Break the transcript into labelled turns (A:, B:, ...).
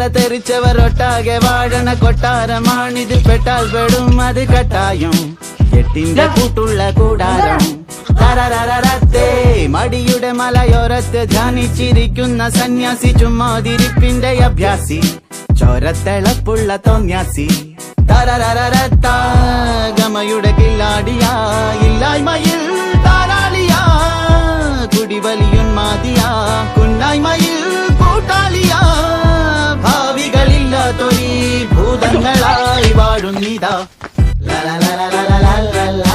A: തല തെറിച്ചവരൊട്ടാകെ വാഴണ കൊട്ടാരമാണിത്. പെട്ടാൽ പെടും അത് കട്ടായം, എട്ടിന്റെ കൂട്ടുള്ള കൂടാരം. തരരരത്തേ മടിയുടെ മലയോരത്ത് ധ്യാനിച്ചിരിക്കുന്ന സന്യാസി, ചുമ്മാതിരിപ്പിന്റെ അഭ്യാസി, ചോരത്തിളപ്പുള്ള തോന്യാസി. തരരരത്ത ഗമയുടെ കില്ലാടിയാ, ഇല്ലായ്മയിൽ താരാളിയാ, കുടിവലിയുന്മാതിയാ, കുന്നായ്മയിൽ കൂട്ടാളിയാ. ഭാവികളില്ലാത്തൊരീ ഭൂതങ്ങളായി വാഴുന്നിതാ. ല ല ല ല ല ല ല.